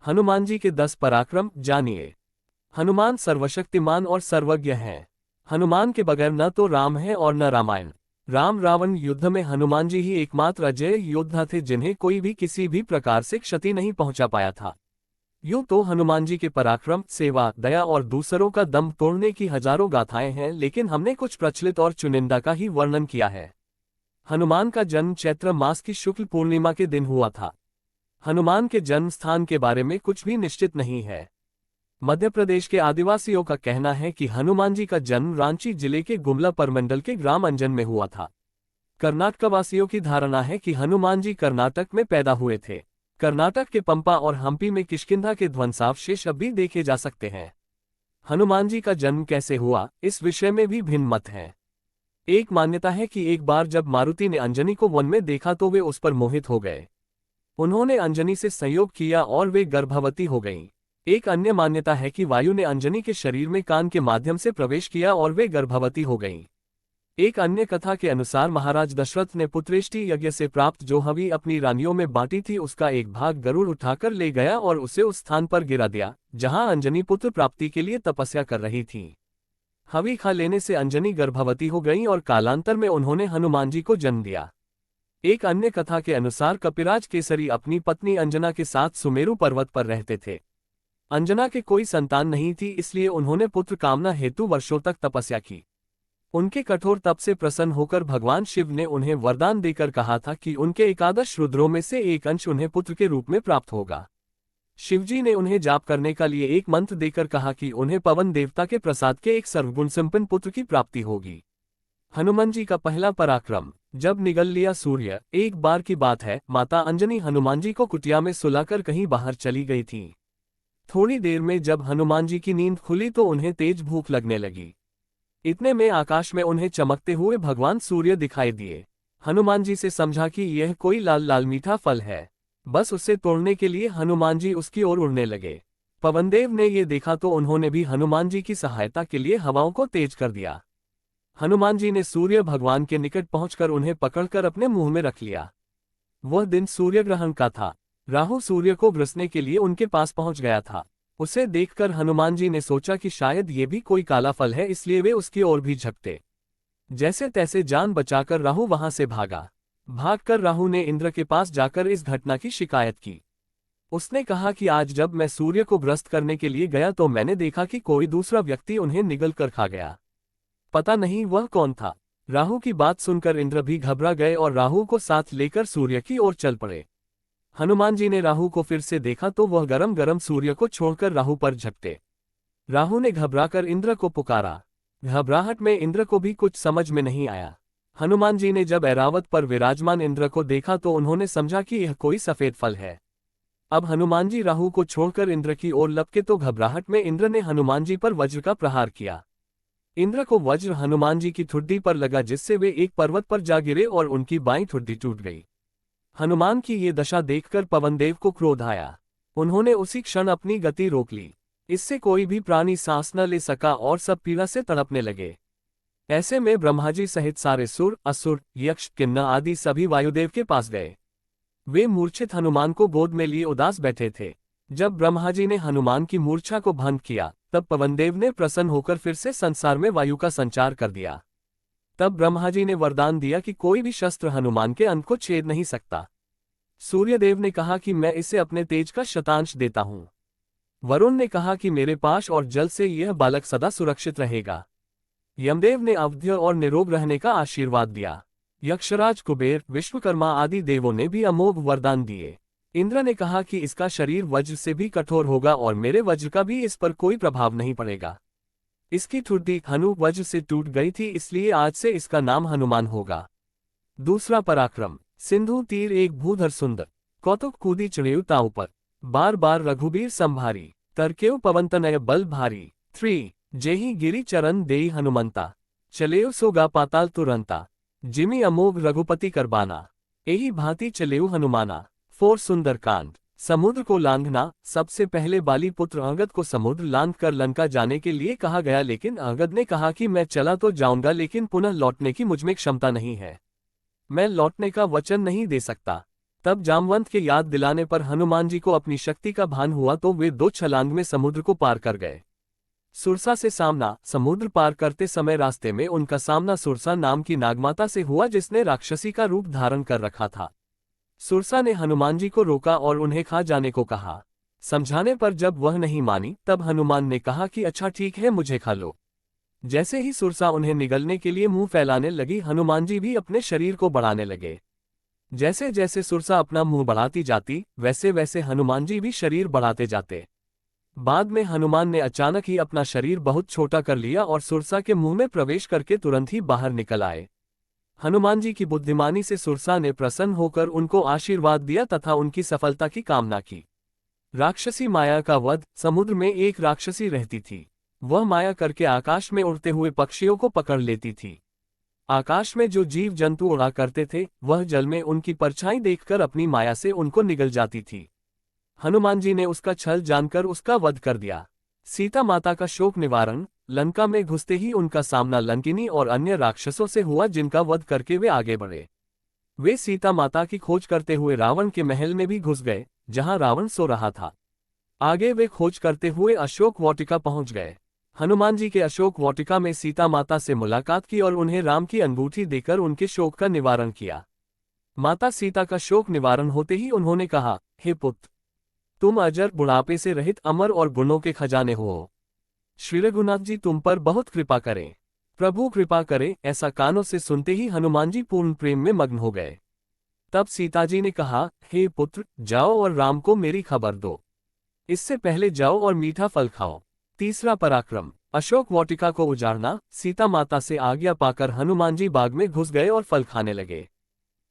हनुमान जी के 10 पराक्रम जानिए। हनुमान सर्वशक्तिमान और सर्वज्ञ हैं। हनुमान के बगैर न तो राम है और न रामायण। राम रावण युद्ध में हनुमान जी ही एकमात्र अजेय योद्धा थे जिन्हें कोई भी किसी भी प्रकार से क्षति नहीं पहुंचा पाया था। यूं तो हनुमान जी के पराक्रम, सेवा, दया और दूसरों का दम तोड़ने की हजारों गाथाएं हैं, लेकिन हमने कुछ प्रचलित और चुनिंदा का ही वर्णन किया है। हनुमान का जन्म चैत्र मास की शुक्ल पूर्णिमा के दिन हुआ था। हनुमान के जन्म स्थान के बारे में कुछ भी निश्चित नहीं है। मध्य प्रदेश के आदिवासियों का कहना है कि हनुमान जी का जन्म रांची जिले के गुमला परमंडल के ग्राम अंजन में हुआ था। कर्नाटकवासियों की धारणा है कि हनुमान जी कर्नाटक में पैदा हुए थे। कर्नाटक के पंपा और हम्पी में किष्किंधा के ध्वंसावशेष अब भी देखे जा सकते हैं। हनुमान जी का जन्म कैसे हुआ, इस विषय में भी भिन्न मत हैं। एक मान्यता है कि एक बार जब मारुति ने अंजनी को वन में देखा तो वे उस पर मोहित हो गए। उन्होंने अंजनी से संयोग किया और वे गर्भवती हो गईं। एक अन्य मान्यता है कि वायु ने अंजनी के शरीर में कान के माध्यम से प्रवेश किया और वे गर्भवती हो गईं। एक अन्य कथा के अनुसार महाराज दशरथ ने पुत्रेष्टि यज्ञ से प्राप्त जो हवि अपनी रानियों में बांटी थी उसका एक भाग गरुड़ उठाकर ले गया और उसे उस स्थान पर गिरा दिया जहां अंजनी पुत्र प्राप्ति के लिए तपस्या कर रही थी। हवि खा लेने से अंजनी गर्भवती हो गईं और कालांतर में उन्होंने हनुमान जी को जन्म दिया। एक अन्य कथा के अनुसार कपिराज केसरी अपनी पत्नी अंजना के साथ सुमेरु पर्वत पर रहते थे। अंजना के कोई संतान नहीं थी, इसलिए उन्होंने पुत्र कामना हेतु वर्षों तक तपस्या की। उनके कठोर तप से प्रसन्न होकर भगवान शिव ने उन्हें वरदान देकर कहा था कि उनके 11 रुद्रों में से एक अंश उन्हें पुत्र के रूप में प्राप्त होगा। शिवजी ने उन्हें जाप करने का लिए एक मंत्र देकर कहा कि उन्हें पवन देवता के प्रसाद के एक सर्वगुण संपन्न पुत्र की प्राप्ति होगी। हनुमान जी का पहला पराक्रम, जब निगल लिया सूर्य। एक बार की बात है, माता अंजनी हनुमान जी को कुटिया में सुलाकर कहीं बाहर चली गई थी। थोड़ी देर में जब हनुमान जी की नींद खुली तो उन्हें तेज भूख लगने लगी। इतने में आकाश में उन्हें चमकते हुए भगवान सूर्य दिखाई दिए। हनुमान जी से समझा कि यह कोई लाल लाल मीठा फल है। बस उसे तोड़ने के लिए हनुमान जी उसकी ओर उड़ने लगे। पवनदेव ने ये देखा तो उन्होंने भी हनुमान जी की सहायता के लिए हवाओं को तेज कर दिया। हनुमान जी ने सूर्य भगवान के निकट पहुंचकर उन्हें पकड़कर अपने मुंह में रख लिया। वह दिन सूर्य ग्रहण का था। राहु सूर्य को ग्रसने के लिए उनके पास पहुंच गया था। उसे देखकर हनुमान जी ने सोचा कि शायद ये भी कोई काला फल है, इसलिए वे उसकी ओर भी झपटे। जैसे तैसे जान बचाकर राहु वहां से भागा। भागकर राहु ने इंद्र के पास जाकर इस घटना की शिकायत की। उसने कहा कि आज जब मैं सूर्य को ग्रस्त करने के लिए गया तो मैंने देखा कि कोई दूसरा व्यक्ति उन्हें निगल कर खा गया। पता नहीं वह कौन था। राहु की बात सुनकर इंद्र भी घबरा गए और राहु को साथ लेकर सूर्य की ओर चल पड़े। हनुमान जी ने राहु को फिर से देखा तो वह गरम गरम सूर्य को छोड़कर राहु पर झपटे। राहु ने घबराकर इंद्र को पुकारा। घबराहट में इंद्र को भी कुछ समझ में नहीं आया। हनुमान जी ने जब ऐरावत पर विराजमान इंद्र को देखा तो उन्होंने समझा कि यह कोई सफेद फल है। अब हनुमान जी राहु को छोड़कर इंद्र की ओर लपके तो घबराहट में इंद्र ने हनुमान जी पर वज्र का प्रहार किया। इंद्र को वज्र हनुमान जी की ठुड्डी पर लगा, जिससे वे एक पर्वत पर जा गिरे और उनकी बाईं ठुड्डी टूट गई। हनुमान की ये दशा देखकर पवनदेव को क्रोध आया। उन्होंने उसी क्षण अपनी गति रोक ली। इससे कोई भी प्राणी सांस न ले सका और सब पीड़ा से तड़पने लगे। ऐसे में ब्रह्माजी सहित सारे सुर, असुर, यक्ष, किन्नर आदि सभी वायुदेव के पास गए। वे मूर्छित हनुमान को गोद में लिए उदास बैठे थे। जब ब्रह्माजी ने हनुमान की मूर्छा को भंग किया तब पवनदेव ने प्रसन्न होकर फिर से संसार में वायु का संचार कर दिया। तब ब्रह्माजी ने वरदान दिया कि कोई भी शस्त्र हनुमान के अंत को छेद नहीं सकता। सूर्यदेव ने कहा कि मैं इसे अपने तेज का शतांश देता हूं। वरुण ने कहा कि मेरे पास और जल से यह बालक सदा सुरक्षित रहेगा। यमदेव ने अवध्य और निरोग रहने का आशीर्वाद दिया। यक्षराज, कुबेर, विश्वकर्मा आदि देवों ने भी अमोघ वरदान दिए। इंद्र ने कहा कि इसका शरीर वज्र से भी कठोर होगा और मेरे वज्र का भी इस पर कोई प्रभाव नहीं पड़ेगा। इसकी ठुड्डी हनु वज्र से टूट गई थी, इसलिए आज से इसका नाम हनुमान होगा। दूसरा पराक्रम, सिंधु तीर एक भूधर सुंदर, कौतुक कूदी चढ़ेऊ ताऊ पर, बार बार रघुबीर संभारी, तरकेऊ पवनतनय बल भारी। 3 जेहि गिरि चरण देई हनुमंता, चलेऊ सोगा पाताल तुरंता, जिमि अमोघ रघुपति करबाना, एहि भांति चलेऊ हनुमाना। 4 सुंदरकांड, समुद्र को लांघना। सबसे पहले बाली पुत्र अंगद को समुद्र लांघ कर लंका जाने के लिए कहा गया, लेकिन अंगद ने कहा कि मैं चला तो जाऊंगा लेकिन पुनः लौटने की मुझमें क्षमता नहीं है। मैं लौटने का वचन नहीं दे सकता। तब जामवंत के याद दिलाने पर हनुमान जी को अपनी शक्ति का भान हुआ तो वे 2 छलांग में समुद्र को पार कर गए। सुरसा से सामना। समुद्र पार करते समय रास्ते में उनका सामना सुरसा नाम की नागमाता से हुआ जिसने राक्षसी का रूप धारण कर रखा था। सुरसा ने हनुमान जी को रोका और उन्हें खा जाने को कहा। समझाने पर जब वह नहीं मानी तब हनुमान ने कहा कि अच्छा ठीक है, मुझे खा लो। जैसे ही सुरसा उन्हें निगलने के लिए मुंह फैलाने लगी, हनुमान जी भी अपने शरीर को बढ़ाने लगे। जैसे जैसे सुरसा अपना मुंह बढ़ाती जाती वैसे वैसे हनुमान जी भी शरीर बढ़ाते जाते। बाद में हनुमान ने अचानक ही अपना शरीर बहुत छोटा कर लिया और सुरसा के मुंह में प्रवेश करके तुरंत ही बाहर निकल आए। हनुमान जी की बुद्धिमानी से सुरसा ने प्रसन्न होकर उनको आशीर्वाद दिया तथा उनकी सफलता की कामना की। राक्षसी माया का वध। समुद्र में एक राक्षसी रहती थी। वह माया करके आकाश में उड़ते हुए पक्षियों को पकड़ लेती थी। आकाश में जो जीव जंतु उड़ा करते थे वह जल में उनकी परछाई देखकर अपनी माया से उनको निगल जाती थी। हनुमान जी ने उसका छल जानकर उसका वध कर दिया। सीता माता का शोक निवारण। लंका में घुसते ही उनका सामना लंकिनी और अन्य राक्षसों से हुआ जिनका वध करके वे आगे बढ़े। वे सीता माता की खोज करते हुए रावण के महल में भी घुस गए जहां रावण सो रहा था। आगे वे खोज करते हुए अशोक वाटिका पहुंच गए। हनुमान जी के अशोक वाटिका में सीता माता से मुलाकात की और उन्हें राम की अंगूठी देकर उनके शोक का निवारण किया। माता सीता का शोक निवारण होते ही उन्होंने कहा, हे पुत्र, तुम अजर, बुढ़ापे से रहित, अमर और गुणों के खजाने हो। श्री रघुनाथ जी तुम पर बहुत कृपा करें, प्रभु कृपा करें। ऐसा कानों से सुनते ही हनुमान जी पूर्ण प्रेम में मग्न हो गए। तब सीताजी ने कहा, हे पुत्र, जाओ और राम को मेरी खबर दो। इससे पहले जाओ और मीठा फल खाओ। तीसरा पराक्रम। अशोक वाटिका को उजाड़ना। सीता माता से आज्ञा पाकर हनुमान जी बाग में घुस गए और फल खाने लगे।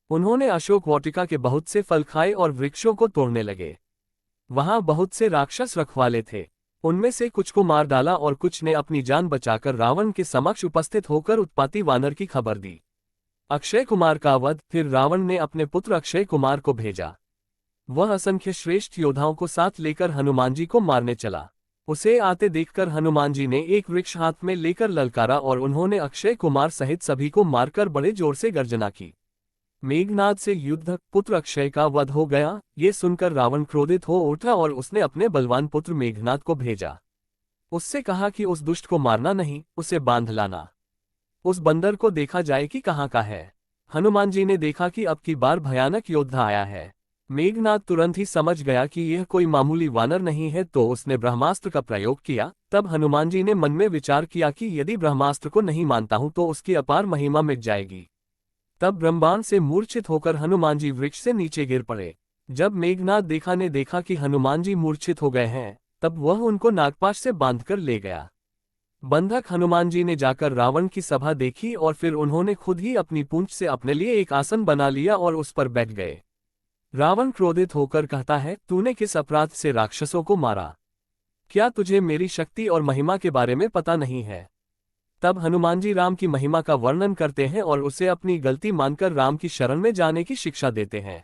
उन्होंने अशोक वाटिका के बहुत से फल खाए और वृक्षों को तोड़ने लगे। वहां बहुत से राक्षस रखवाले थे। उनमें से कुछ को मार डाला और कुछ ने अपनी जान बचाकर रावण के समक्ष उपस्थित होकर उत्पाती वानर की खबर दी। अक्षय कुमार का वध। फिर रावण ने अपने पुत्र अक्षय कुमार को भेजा। वह असंख्य श्रेष्ठ योद्धाओं को साथ लेकर हनुमान जी को मारने चला। उसे आते देखकर हनुमान जी ने एक वृक्ष हाथ में लेकर ललकारा और उन्होंने अक्षय कुमार सहित सभी को मारकर बड़े जोर से गर्जना की। मेघनाद से युद्ध। पुत्र अक्षय का वध हो गया। ये सुनकर रावण क्रोधित हो उठा और उसने अपने बलवान पुत्र मेघनाद को भेजा। उससे कहा कि उस दुष्ट को मारना नहीं, उसे बांध लाना। उस बंदर को देखा जाए कि कहाँ का है। हनुमान जी ने देखा कि अब की बार भयानक योद्धा आया है। मेघनाद तुरंत ही समझ गया कि यह कोई मामूली वानर नहीं है तो उसने ब्रह्मास्त्र का प्रयोग किया। तब हनुमान जी ने मन में विचार किया कि यदि ब्रह्मास्त्र को नहीं मानता हूं तो उसकी अपार महिमा मिट जाएगी। तब ब्रह्मांड से मूर्छित होकर हनुमान जी वृक्ष से नीचे गिर पड़े। जब मेघनाद ने देखा कि हनुमान जी मूर्छित हो गए हैं तब वह उनको नागपाश से बांधकर ले गया। बंधक हनुमान जी ने जाकर रावण की सभा देखी और फिर उन्होंने खुद ही अपनी पूंछ से अपने लिए एक आसन बना लिया और उस पर बैठ गए। रावण क्रोधित होकर कहता है, तूने किस अपराध से राक्षसों को मारा? क्या तुझे मेरी शक्ति और महिमा के बारे में पता नहीं है? तब हनुमान जी राम की महिमा का वर्णन करते हैं और उसे अपनी गलती मानकर राम की शरण में जाने की शिक्षा देते हैं।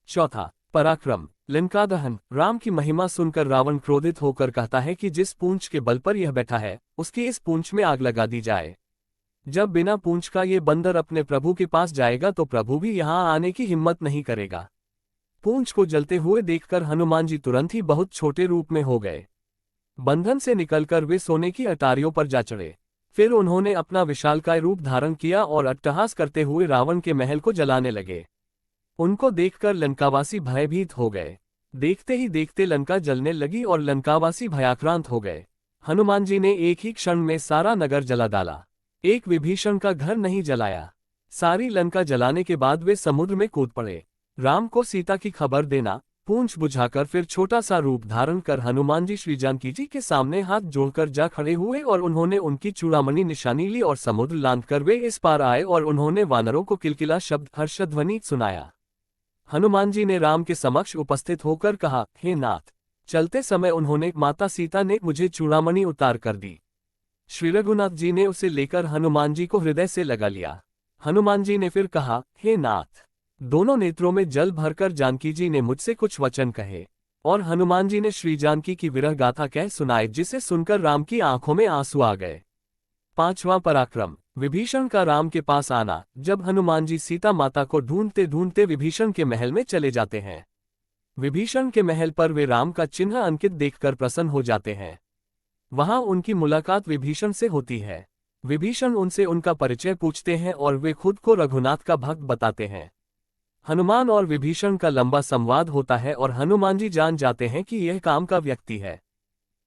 चौथा पराक्रम। लंका दहन। राम की महिमा सुनकर रावण क्रोधित होकर कहता है कि जिस पूंछ के बल पर यह बैठा है उसकी इस पूंछ में आग लगा दी जाए। जब बिना पूंछ का ये बंदर अपने प्रभु के पास जाएगा तो प्रभु भी यहाँ आने की हिम्मत नहीं करेगा। पूंछ को जलते हुए देखकर हनुमान जी तुरंत ही बहुत छोटे रूप में हो गए। बंधन से निकलकर वे सोने की अटारियों पर जा चढ़े। फिर उन्होंने अपना विशालकाय रूप धारण किया और अट्टहास करते हुए रावण के महल को जलाने लगे। उनको देखकर लंकावासी भयभीत हो गए। देखते ही देखते लंका जलने लगी और लंकावासी भयाक्रांत हो गए। हनुमान जी ने एक ही क्षण में सारा नगर जला डाला। एक विभीषण का घर नहीं जलाया। सारी लंका जलाने के बाद वे समुद्र में कूद पड़े। राम को सीता की खबर देना। पूंछ बुझाकर फिर छोटा सा रूप धारण कर हनुमान जी श्री जानकी जी के सामने हाथ जोड़कर जा खड़े हुए और उन्होंने उनकी चूड़ामणि निशानी ली और समुद्र लांघकर वे इस पार आए और उन्होंने वानरों को किलकिला शब्द हर्षध्वनि सुनाया। हनुमान जी ने राम के समक्ष उपस्थित होकर कहा, हे नाथ। चलते समय उन्होंने माता सीता ने मुझे चूड़ामणि उतार कर दी। श्री रघुनाथ जी ने उसे लेकर हनुमान जी को हृदय से लगा लिया। हनुमान जी ने फिर कहा, हे नाथ। दोनों नेत्रों में जल भरकर जानकी जी ने मुझसे कुछ वचन कहे और हनुमान जी ने श्री जानकी की विरह गाथा कह सुनाई जिसे सुनकर राम की आंखों में आंसू आ गए। पांचवां पराक्रम। विभीषण का राम के पास आना। जब हनुमान जी सीता माता को ढूंढते ढूंढते विभीषण के महल में चले जाते हैं। विभीषण के महल पर वे राम का चिन्ह अंकित देखकर प्रसन्न हो जाते हैं। वहां उनकी मुलाकात विभीषण से होती है। विभीषण उनसे उनका परिचय पूछते हैं और वे खुद को रघुनाथ का भक्त बताते हैं। हनुमान और विभीषण का लंबा संवाद होता है और हनुमान जी जान जाते हैं कि यह काम का व्यक्ति है।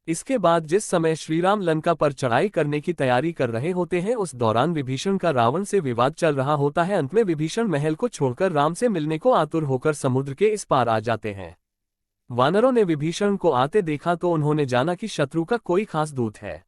इसके बाद जिस समय श्रीराम लंका पर चढ़ाई करने की तैयारी कर रहे होते हैं, उस दौरान विभीषण का रावण से विवाद चल रहा होता है। अंत में विभीषण महल को छोड़कर राम से मिलने को आतुर होकर समुद्र के इस पार आ जाते हैं। वानरों ने विभीषण को आते देखा तो उन्होंने जाना कि शत्रु का कोई खास दूत है।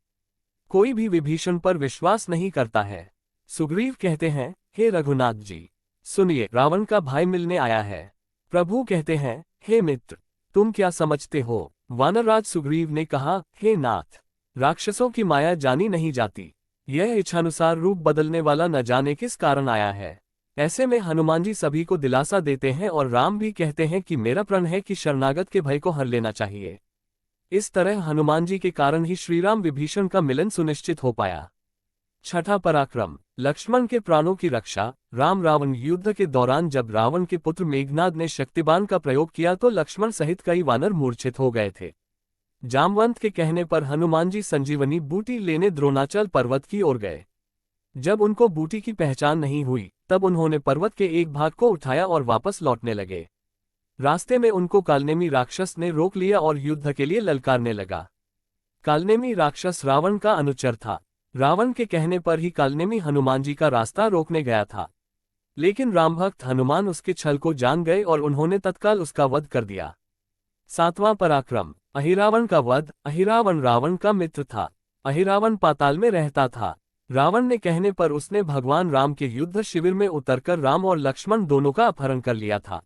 कोई भी विभीषण पर विश्वास नहीं करता है। सुग्रीव कहते हैं, हे रघुनाथ जी, सुनिए, रावण का भाई मिलने आया है। प्रभु कहते हैं, हे मित्र, तुम क्या समझते हो? वानरराज सुग्रीव ने कहा, हे नाथ, राक्षसों की माया जानी नहीं जाती। यह इच्छानुसार रूप बदलने वाला न जाने किस कारण आया है। ऐसे में हनुमान जी सभी को दिलासा देते हैं और राम भी कहते हैं कि मेरा प्रण है कि शरणागत के भय को हर लेना चाहिए। इस तरह हनुमान जी के कारण ही श्रीराम विभीषण का मिलन सुनिश्चित हो पाया। छठा पराक्रम, लक्ष्मण के प्राणों की रक्षा। राम रावण युद्ध के दौरान जब रावण के पुत्र मेघनाद ने शक्तिबाण का प्रयोग किया तो लक्ष्मण सहित कई वानर मूर्छित हो गए थे। जामवंत के कहने पर हनुमान जी संजीवनी बूटी लेने द्रोणाचल पर्वत की ओर गए। जब उनको बूटी की पहचान नहीं हुई तब उन्होंने पर्वत के एक भाग को उठाया और वापस लौटने लगे। रास्ते में उनको कालनेमी राक्षस ने रोक लिया और युद्ध के लिए ललकारने लगा। कालनेमी राक्षस रावण का अनुचर था। रावण के कहने पर ही कालनेमी हनुमान जी का रास्ता रोकने गया था, लेकिन रामभक्त हनुमान उसके छल को जान गए और उन्होंने तत्काल उसका वध कर दिया। सातवां पराक्रम, अहिरावण का वध। अहिरावण रावण का मित्र था। अहिरावण पाताल में रहता था। रावण ने कहने पर उसने भगवान राम के युद्ध शिविर में उतरकर राम और लक्ष्मण दोनों का अपहरण कर लिया था।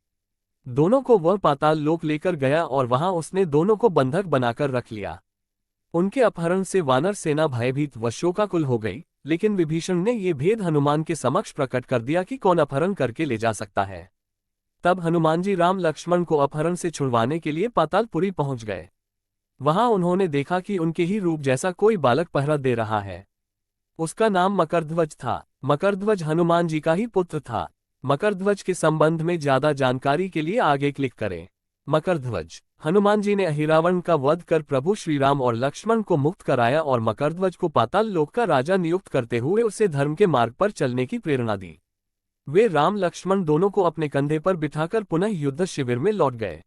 दोनों को वह पाताल लोक लेकर गया और वहां उसने दोनों को बंधक बनाकर रख लिया। उनके अपहरण से वानर सेना भयभीत व शोकाकुल हो गई, लेकिन विभीषण ने ये भेद हनुमान के समक्ष प्रकट कर दिया कि कौन अपहरण करके ले जा सकता है। तब हनुमान जी राम लक्ष्मण को अपहरण से छुड़वाने के लिए पातालपुरी पहुंच गए। वहां उन्होंने देखा कि उनके ही रूप जैसा कोई बालक पहरा दे रहा है। उसका नाम मकरध्वज था। मकरध्वज हनुमान जी का ही पुत्र था। मकरध्वज के संबंध में ज्यादा जानकारी के लिए आगे क्लिक करें। मकरध्वज। हनुमान जी ने अहिरावण का वध कर प्रभु श्रीराम और लक्ष्मण को मुक्त कराया और मकरध्वज को पाताल लोक का राजा नियुक्त करते हुए उसे धर्म के मार्ग पर चलने की प्रेरणा दी। वे राम लक्ष्मण दोनों को अपने कंधे पर बिठाकर पुनः युद्ध शिविर में लौट गए।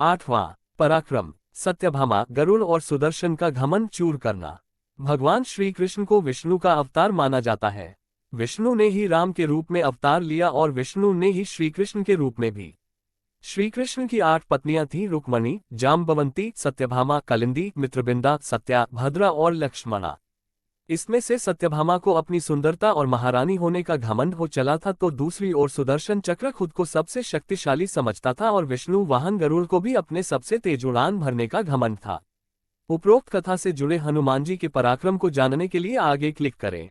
आठवां पराक्रम, सत्यभामा, गरुड़ और सुदर्शन का घमंड चूर करना। भगवान श्री कृष्ण को विष्णु का अवतार माना जाता है। विष्णु ने ही राम के रूप में अवतार लिया और विष्णु ने ही श्री कृष्ण के रूप में भी। श्री कृष्ण की 8 पत्नियां थीं, रुक्मणी, जाम्बवंती, सत्यभामा, कलिंदी, मित्रबिंदा, सत्या, भद्रा और लक्ष्मणा। इसमें से सत्यभामा को अपनी सुंदरता और महारानी होने का घमंड हो चला था, तो दूसरी ओर सुदर्शन चक्र खुद को सबसे शक्तिशाली समझता था और विष्णु वाहन गरुड़ को भी अपने सबसे तेज उड़ान भरने का घमंड था। उपरोक्त कथा से जुड़े हनुमान जी के पराक्रम को जानने के लिए आगे क्लिक करें।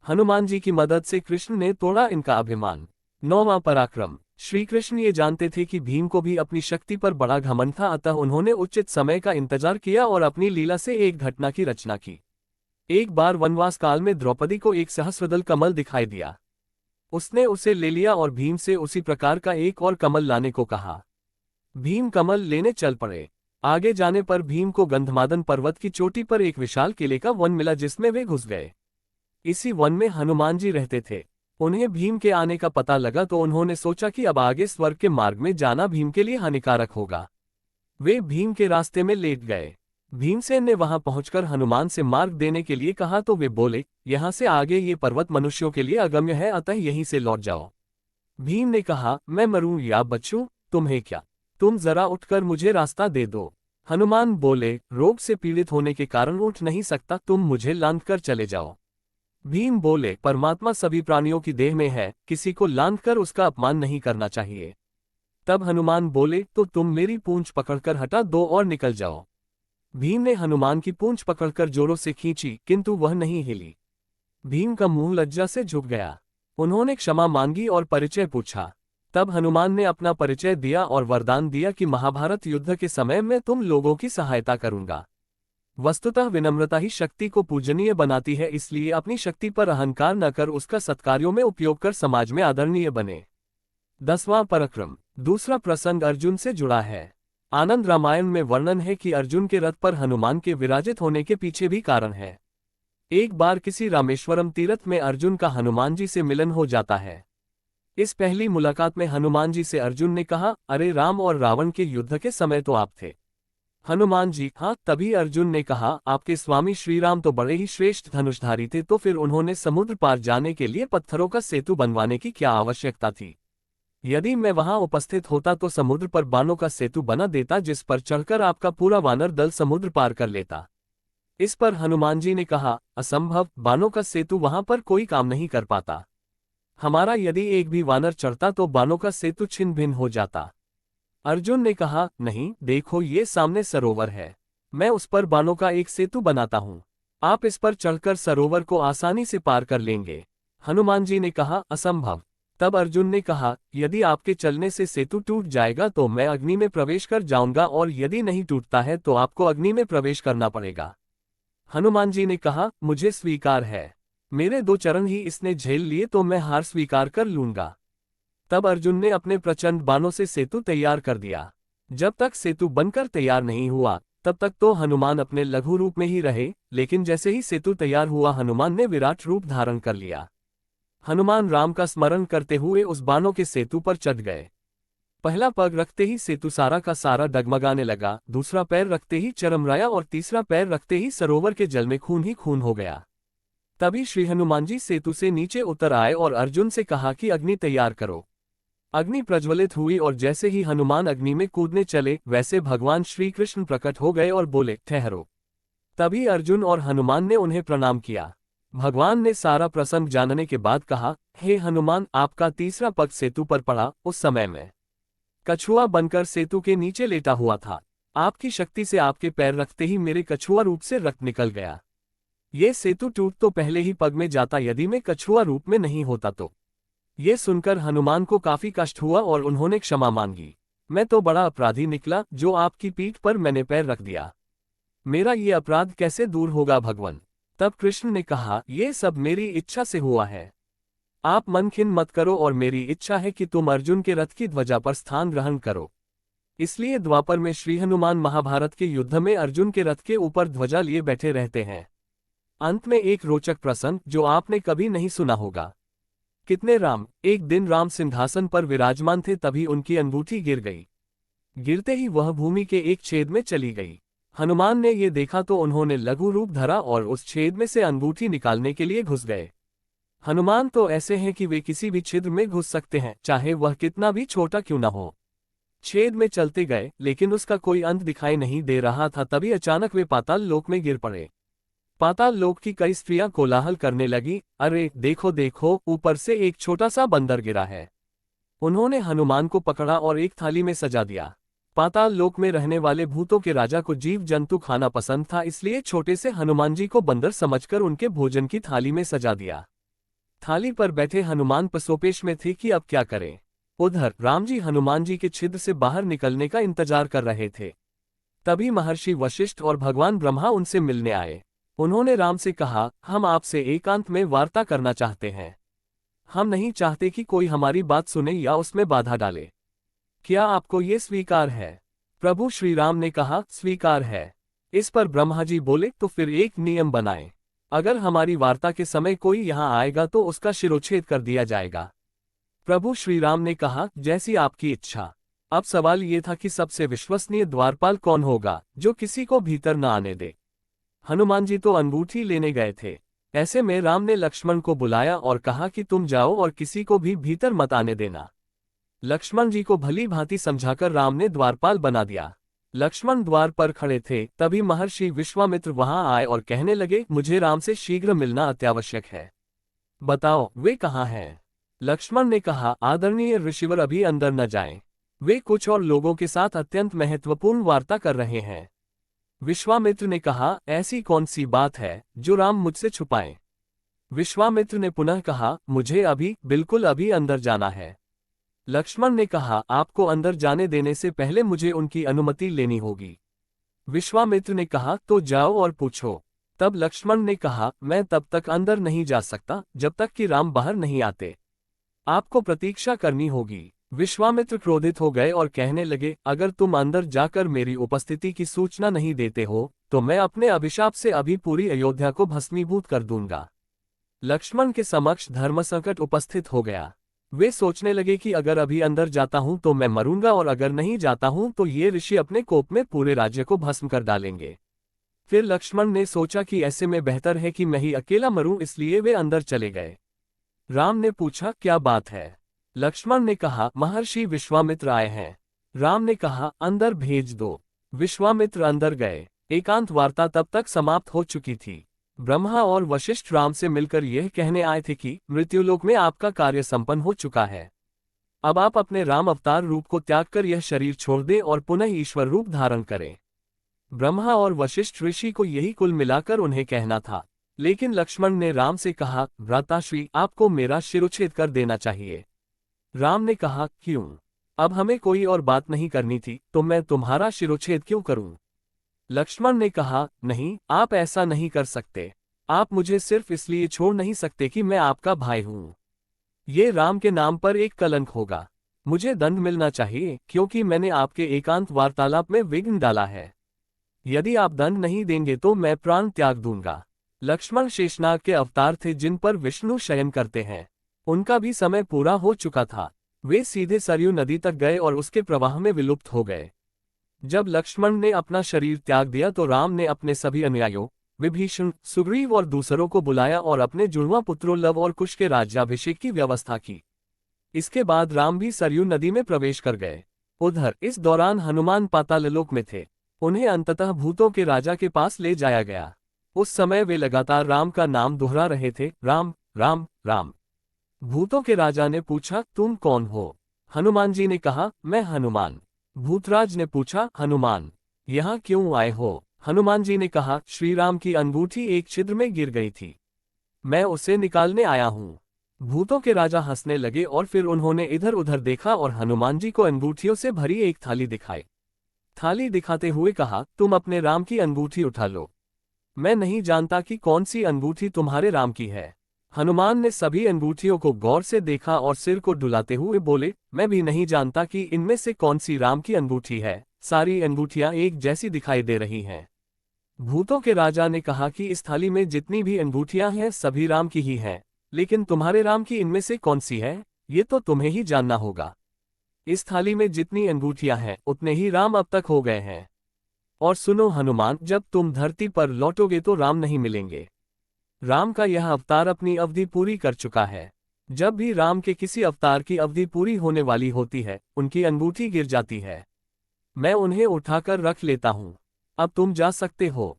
हनुमान जी की मदद से कृष्ण ने तोड़ा इनका अभिमान। 9वां पराक्रम, श्री कृष्ण ये जानते थे कि भीम को भी अपनी शक्ति पर बड़ा घमंड था, अतः उन्होंने उचित समय का इंतजार किया और अपनी लीला से एक घटना की रचना की। एक बार वनवास काल में द्रौपदी को एक सहस्रदल कमल दिखाई दिया। उसने उसे ले लिया और भीम से उसी प्रकार का एक और कमल लाने को कहा। भीम कमल लेने चल पड़े। आगे जाने पर भीम को गंधमादन पर्वत की चोटी पर एक विशाल किले का वन मिला, जिसमें वे घुस गए। इसी वन में हनुमान जी रहते थे। उन्हें भीम के आने का पता लगा तो उन्होंने सोचा कि अब आगे स्वर्ग के मार्ग में जाना भीम के लिए हानिकारक होगा। वे भीम के रास्ते में लेट गए। भीमसेन ने वहां पहुंचकर हनुमान से मार्ग देने के लिए कहा तो वे बोले, यहाँ से आगे ये पर्वत मनुष्यों के लिए अगम्य है, अतः यहीं से लौट जाओ। भीम ने कहा, मैं मरूं या बचूं, तुम्हें क्या, तुम जरा उठकर मुझे रास्ता दे दो। हनुमान बोले, रोग से पीड़ित होने के कारण उठ नहीं सकता, तुम मुझे लांघ कर चले जाओ। भीम बोले, परमात्मा सभी प्राणियों की देह में है, किसी को लांघ कर उसका अपमान नहीं करना चाहिए। तब हनुमान बोले, तो तुम मेरी पूंछ पकड़कर हटा दो और निकल जाओ। भीम ने हनुमान की पूंछ पकड़कर जोरों से खींची, किंतु वह नहीं हिली। भीम का मुंह लज्जा से झुक गया। उन्होंने क्षमा मांगी और परिचय पूछा। तब हनुमान ने अपना परिचय दिया और वरदान दिया कि महाभारत युद्ध के समय मैं तुम लोगों की सहायता करूंगा। वस्तुतः विनम्रता ही शक्ति को पूजनीय बनाती है, इसलिए अपनी शक्ति पर अहंकार न कर उसका सत्कार्यों में उपयोग कर समाज में आदरणीय बने। 10वां पराक्रम। दूसरा प्रसंग अर्जुन से जुड़ा है। आनंद रामायण में वर्णन है कि अर्जुन के रथ पर हनुमान के विराजित होने के पीछे भी कारण है। एक बार किसी रामेश्वरम तीर्थ में अर्जुन का हनुमान जी से मिलन हो जाता है। इस पहली मुलाकात में हनुमान जी से अर्जुन ने कहा, अरे राम और रावण के युद्ध के समय तो आप थे। हनुमान जी, हाँ। तभी अर्जुन ने कहा, आपके स्वामी श्री राम तो बड़े ही श्रेष्ठ धनुषधारी थे, तो फिर उन्होंने समुद्र पार जाने के लिए पत्थरों का सेतु बनवाने की क्या आवश्यकता थी? यदि मैं वहां उपस्थित होता तो समुद्र पर बाणों का सेतु बना देता, जिस पर चढ़कर आपका पूरा वानर दल समुद्र पार कर लेता। इस पर हनुमान जी ने कहा, असंभव, बाणों का सेतु वहां पर कोई काम नहीं कर पाता। हमारा यदि एक भी वानर चढ़ता तो बाणों का सेतु छिन्न भिन्न हो जाता। अर्जुन ने कहा, नहीं, देखो ये सामने सरोवर है, मैं उस पर बाणों का एक सेतु बनाता हूँ, आप इस पर चढ़कर सरोवर को आसानी से पार कर लेंगे। हनुमान जी ने कहा, असंभव। तब अर्जुन ने कहा, यदि आपके चलने से सेतु टूट जाएगा तो मैं अग्नि में प्रवेश कर जाऊंगा, और यदि नहीं टूटता है तो आपको अग्नि में प्रवेश करना पड़ेगा। हनुमान जी ने कहा, मुझे स्वीकार है, मेरे 2 चरण ही इसने झेल लिए तो मैं हार स्वीकार कर लूंगा। तब अर्जुन ने अपने प्रचंड बाणों से सेतु तैयार कर दिया। जब तक सेतु बनकर तैयार नहीं हुआ तब तक तो हनुमान अपने लघु रूप में ही रहे, लेकिन जैसे ही सेतु तैयार हुआ हनुमान ने विराट रूप धारण कर लिया। हनुमान राम का स्मरण करते हुए उस बाणों के सेतु पर चढ़ गए। पहला पग रखते ही सेतु सारा का सारा डगमगाने लगा, दूसरा पैर रखते ही चरमराया और तीसरा पैर रखते ही सरोवर के जल में खून ही खून हो गया। तभी श्री हनुमान जी सेतु से नीचे उतर आए और अर्जुन से कहा कि अग्नि तैयार करो। अग्नि प्रज्वलित हुई और जैसे ही हनुमान अग्नि में कूदने चले वैसे भगवान श्री कृष्ण प्रकट हो गए और बोले, ठहरो। तभी अर्जुन और हनुमान ने उन्हें प्रणाम किया। भगवान ने सारा प्रसंग जानने के बाद कहा, हे हनुमान, आपका तीसरा पग सेतु पर पड़ा, उस समय में कछुआ बनकर सेतु के नीचे लेटा हुआ था। आपकी शक्ति से आपके पैर रखते ही मेरे कछुआ रूप से रक्त निकल गया। ये सेतु टूट तो पहले ही पग में जाता यदि मैं कछुआ रूप में नहीं होता तो। ये सुनकर हनुमान को काफी कष्ट हुआ और उन्होंने क्षमा मांगी। मैं तो बड़ा अपराधी निकला जो आपकी पीठ पर मैंने पैर रख दिया। मेरा ये अपराध कैसे दूर होगा भगवान? तब कृष्ण ने कहा, ये सब मेरी इच्छा से हुआ है, आप मन खिन्न मत करो और मेरी इच्छा है कि तुम अर्जुन के रथ की ध्वजा पर स्थान ग्रहण करो। इसलिए द्वापर में श्री हनुमान महाभारत के युद्ध में अर्जुन के रथ के ऊपर ध्वजा लिए बैठे रहते हैं। अंत में एक रोचक प्रसंग जो आपने कभी नहीं सुना होगा। कितने राम, एक दिन राम सिंहासन पर विराजमान थे, तभी उनकी अंगूठी गिर गई। गिरते ही वह भूमि के एक छेद में चली गई। हनुमान ने ये देखा तो उन्होंने लघु रूप धरा और उस छेद में से अंगूठी निकालने के लिए घुस गए। हनुमान तो ऐसे हैं कि वे किसी भी छिद्र में घुस सकते हैं, चाहे वह कितना भी छोटा क्यों न हो। छेद में चलते गए लेकिन उसका कोई अंत दिखाई नहीं दे रहा था। तभी अचानक वे पाताल लोक में गिर पड़े। पाताल लोक की कई स्त्रियां कोलाहल करने लगी, अरे देखो देखो, ऊपर से एक छोटा सा बंदर गिरा है। उन्होंने हनुमान को पकड़ा और एक थाली में सजा दिया। पाताल लोक में रहने वाले भूतों के राजा को जीव जंतु खाना पसंद था, इसलिए छोटे से हनुमान जी को बंदर समझकर उनके भोजन की थाली में सजा दिया। थाली पर बैठे हनुमान पसोपेश में थे कि अब क्या करें। उधर राम जी हनुमान जी के छिद्र से बाहर निकलने का इंतजार कर रहे थे। तभी महर्षि वशिष्ठ और भगवान ब्रह्मा उनसे मिलने आए। उन्होंने राम से कहा, हम आपसे एकांत में वार्ता करना चाहते हैं। हम नहीं चाहते कि कोई हमारी बात सुने या उसमें बाधा डाले। क्या आपको ये स्वीकार है? प्रभु श्री राम ने कहा, स्वीकार है। इस पर ब्रह्मा जी बोले, तो फिर एक नियम बनाएं। अगर हमारी वार्ता के समय कोई यहाँ आएगा तो उसका शिरोच्छेद कर दिया जाएगा। प्रभु श्री राम ने कहा, जैसी आपकी इच्छा। अब सवाल ये था कि सबसे विश्वसनीय द्वारपाल कौन होगा जो किसी को भीतर न आने दे। हनुमान जी तो अंगूठी लेने गए थे। ऐसे में राम ने लक्ष्मण को बुलाया और कहा कि तुम जाओ और किसी को भी भीतर मत आने देना। लक्ष्मण जी को भली भांति समझाकर राम ने द्वारपाल बना दिया। लक्ष्मण द्वार पर खड़े थे, तभी महर्षि विश्वामित्र वहां आए और कहने लगे, मुझे राम से शीघ्र मिलना अत्यावश्यक है। बताओ वे कहाँ हैं? लक्ष्मण ने कहा, आदरणीय ऋषिवर अभी अंदर न जाएं। वे कुछ और लोगों के साथ अत्यंत महत्वपूर्ण वार्ता कर रहे हैं। विश्वामित्र ने कहा, ऐसी कौन सी बात है जो राम मुझसे छुपाएं? विश्वामित्र ने पुनः कहा, मुझे अभी, बिल्कुल अभी अंदर जाना है। लक्ष्मण ने कहा, आपको अंदर जाने देने से पहले मुझे उनकी अनुमति लेनी होगी। विश्वामित्र ने कहा, तो जाओ और पूछो। तब लक्ष्मण ने कहा, मैं तब तक अंदर नहीं जा सकता जब तक कि राम बाहर नहीं आते। आपको प्रतीक्षा करनी होगी। विश्वामित्र क्रोधित हो गए और कहने लगे, अगर तुम अंदर जाकर मेरी उपस्थिति की सूचना नहीं देते हो तो मैं अपने अभिशाप से अभी पूरी अयोध्या को भस्मीभूत कर दूंगा। लक्ष्मण के समक्ष धर्म संकट उपस्थित हो गया। वे सोचने लगे कि अगर अभी अंदर जाता हूं तो मैं मरूंगा और अगर नहीं जाता हूं तो ये ऋषि अपने कोप में पूरे राज्य को भस्म कर डालेंगे। फिर लक्ष्मण ने सोचा कि ऐसे में बेहतर है कि मैं ही अकेला मरूं, इसलिए वे अंदर चले गए। राम ने पूछा, क्या बात है? लक्ष्मण ने कहा, महर्षि विश्वामित्र आए हैं। राम ने कहा, अंदर भेज दो। विश्वामित्र अंदर गए। एकांत वार्ता तब तक समाप्त हो चुकी थी। ब्रह्मा और वशिष्ठ राम से मिलकर यह कहने आए थे कि मृत्युलोक में आपका कार्य संपन्न हो चुका है। अब आप अपने राम अवतार रूप को त्याग कर यह शरीर छोड़ दें और पुनः ईश्वर रूप धारण करें। ब्रह्मा और वशिष्ठ ऋषि को यही कुल मिलाकर उन्हें कहना था। लेकिन लक्ष्मण ने राम से कहा, भ्राताश्री, आपको मेरा शिरोच्छेद कर देना चाहिए। राम ने कहा, क्यों? अब हमें कोई और बात नहीं करनी थी तो मैं तुम्हारा शिरोच्छेद क्यों करूं? लक्ष्मण ने कहा, नहीं, आप ऐसा नहीं कर सकते। आप मुझे सिर्फ इसलिए छोड़ नहीं सकते कि मैं आपका भाई हूं। ये राम के नाम पर एक कलंक होगा। मुझे दंड मिलना चाहिए क्योंकि मैंने आपके एकांत वार्तालाप में विघ्न डाला है। यदि आप दंड नहीं देंगे तो मैं प्राण त्याग दूंगा। लक्ष्मण शेषनाग के अवतार थे जिन पर विष्णु शयन करते हैं। उनका भी समय पूरा हो चुका था। वे सीधे सरयू नदी तक गए और उसके प्रवाह में विलुप्त हो गए। जब लक्ष्मण ने अपना शरीर त्याग दिया तो राम ने अपने सभी अनुयायियों विभीषण, सुग्रीव और दूसरों को बुलाया और अपने जुड़वां पुत्रों लव और कुश के राज्याभिषेक की व्यवस्था की। इसके बाद राम भी सरयू नदी में प्रवेश कर गए। उधर इस दौरान हनुमान पाताललोक में थे। उन्हें अंततः भूतों के राजा के पास ले जाया गया। उस समय वे लगातार राम का नाम दोहरा रहे थे, राम राम राम। भूतों के राजा ने पूछा, तुम कौन हो? हनुमान जी ने कहा, मैं हनुमान। भूतराज ने पूछा, हनुमान, यहाँ क्यों आए हो? हनुमान जी ने कहा, श्री राम की अंगूठी एक छिद्र में गिर गई थी, मैं उसे निकालने आया हूँ। भूतों के राजा हंसने लगे और फिर उन्होंने इधर उधर देखा और हनुमान जी को अंगूठियों से भरी एक थाली दिखाई। थाली दिखाते हुए कहा, तुम अपने राम की अंगूठी उठा लो। मैं नहीं जानता कि कौन सी अंगूठी तुम्हारे राम की है। हनुमान ने सभी अंगूठियों को गौर से देखा और सिर को डुलाते हुए बोले, मैं भी नहीं जानता कि इनमें से कौन सी राम की अंगूठी है। सारी अंगूठियां एक जैसी दिखाई दे रही हैं। भूतों के राजा ने कहा कि इस थाली में जितनी भी अंगूठियां हैं सभी राम की ही हैं, लेकिन तुम्हारे राम की इनमें से कौन सी है, ये तो तुम्हें ही जानना होगा। इस थाली में जितनी अंगूठियां हैं उतने ही राम अब तक हो गए हैं। और सुनो हनुमान, जब तुम धरती पर लौटोगे तो राम नहीं मिलेंगे। राम का यह अवतार अपनी अवधि पूरी कर चुका है। जब भी राम के किसी अवतार की अवधि पूरी होने वाली होती है उनकी अंगूठी गिर जाती है। मैं उन्हें उठाकर रख लेता हूँ। अब तुम जा सकते हो।